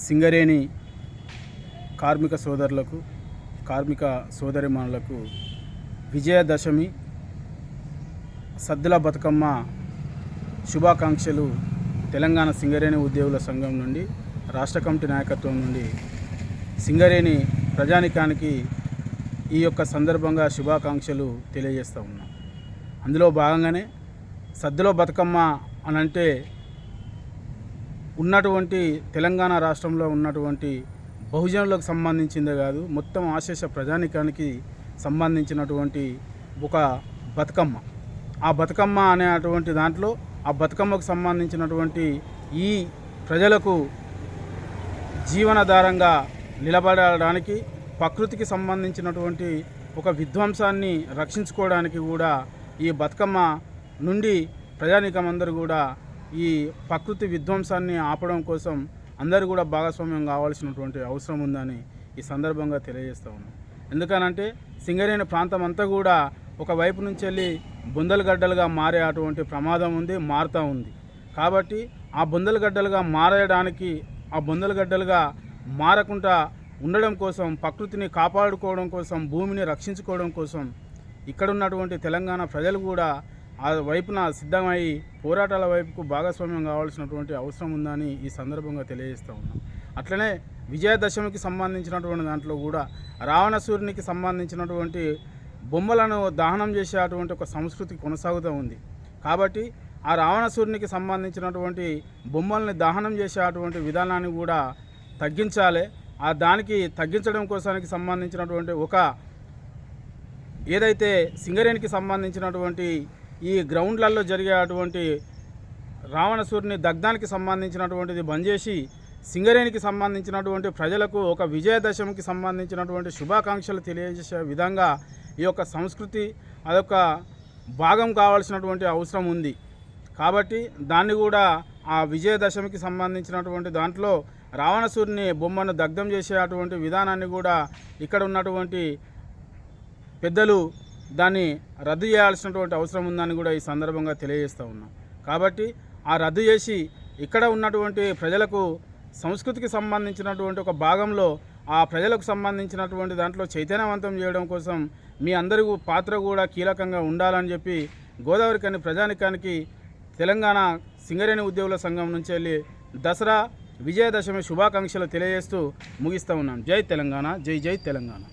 సింగరేణి కార్మిక సోదరులకు, కార్మిక సోదరిమణులకు విజయదశమి సద్దుల బతుకమ్మ శుభాకాంక్షలు తెలంగాణ సింగరేణి ఉద్యోగుల సంఘం నుండి, రాష్ట్ర కమిటీ నాయకత్వం నుండి సింగరేణి ప్రజానికానికి ఈ యొక్క సందర్భంగా శుభాకాంక్షలు తెలియజేస్తూ ఉన్నాం. అందులో భాగంగానే సద్దుల బతుకమ్మ అనంటే ఉన్నటువంటి తెలంగాణ రాష్ట్రంలో ఉన్నటువంటి బహుజనులకు సంబంధించిందే కాదు, మొత్తం ఆశేష ప్రజానికానికి సంబంధించినటువంటి ఒక బతుకమ్మ. ఆ బతుకమ్మ అనేటువంటి దాంట్లో ఆ బతుకమ్మకు సంబంధించినటువంటి ఈ ప్రజలకు జీవనాధారంగా నిలబడడానికి, ప్రకృతికి సంబంధించినటువంటి ఒక విధ్వంసాన్ని రక్షించుకోవడానికి కూడా ఈ బతుకమ్మ నుండి ప్రజానీకం అందరూ కూడా ఈ ప్రకృతి విధ్వంసాన్ని ఆపడం కోసం అందరూ కూడా భాగస్వామ్యం కావాల్సినటువంటి అవసరం ఉందని ఈ సందర్భంగా తెలియజేస్తూ ఉన్నాం. ఎందుకనంటే సింగరేణి ప్రాంతం అంతా కూడా ఒకవైపు నుంచి వెళ్ళి బొందలగడ్డలుగా మారే అటువంటి ప్రమాదం ఉంది, మారుతూ ఉంది. కాబట్టి ఆ బొందలగడ్డలుగా మారడానికి, ఆ బొందలగడ్డలుగా మారకుండా ఉండడం కోసం, ప్రకృతిని కాపాడుకోవడం కోసం, భూమిని రక్షించుకోవడం కోసం ఇక్కడ ఉన్నటువంటి తెలంగాణ ప్రజలు కూడా ఆ వైపున సిద్ధమై పోరాటాల వైపుకు భాగస్వామ్యం కావాల్సినటువంటి అవసరం ఉందని ఈ సందర్భంగా తెలియజేస్తూ ఉన్నాం. అట్లనే విజయదశమికి సంబంధించినటువంటి దాంట్లో కూడా రావణాసురునికి సంబంధించినటువంటి బొమ్మలను దహనం చేసేటువంటి ఒక సంస్కృతి కొనసాగుతూ ఉంది. కాబట్టి ఆ రావణాసురునికి సంబంధించినటువంటి బొమ్మల్ని దహనం చేసేటువంటి విధానాన్ని కూడా తగ్గించాలి. ఆ దానికి తగ్గించడం కోసానికి సంబంధించినటువంటి ఒక ఏదైతే సింగరేణికి సంబంధించినటువంటి ఈ గ్రౌండ్లలో జరిగేటువంటి రావణాసురుని దగ్ధానికి సంబంధించినటువంటిది బంద్ చేసి సింగరేణికి సంబంధించినటువంటి ప్రజలకు ఒక విజయదశమికి సంబంధించినటువంటి శుభాకాంక్షలు తెలియజేసే విధంగా ఈ యొక్క సంస్కృతి అదొక భాగం కావాల్సినటువంటి అవసరం ఉంది. కాబట్టి దాన్ని కూడా ఆ విజయదశమికి సంబంధించినటువంటి దాంట్లో రావణాసురుని బొమ్మను దగ్ధం చేసేటువంటి విధానాన్ని కూడా ఇక్కడ ఉన్నటువంటి పెద్దలు దాన్ని రద్దు చేయాల్సినటువంటి అవసరం ఉందని కూడా ఈ సందర్భంగా తెలియజేస్తూ ఉన్నాం. కాబట్టి ఆ రద్దు చేసి ఇక్కడ ఉన్నటువంటి ప్రజలకు సంస్కృతికి సంబంధించినటువంటి ఒక భాగంలో ఆ ప్రజలకు సంబంధించినటువంటి దాంట్లో చైతన్యవంతం చేయడం కోసం మీ అందరి పాత్ర కూడా కీలకంగా ఉండాలని చెప్పి గోదావరి కని ప్రజానికానికి తెలంగాణ సింగరేణి ఉద్యోగుల సంఘం నుంచి వెళ్ళి దసరా విజయదశమి శుభాకాంక్షలు తెలియజేస్తూ ముగిస్తూ ఉన్నాం. జై తెలంగాణ, జై జై తెలంగాణ.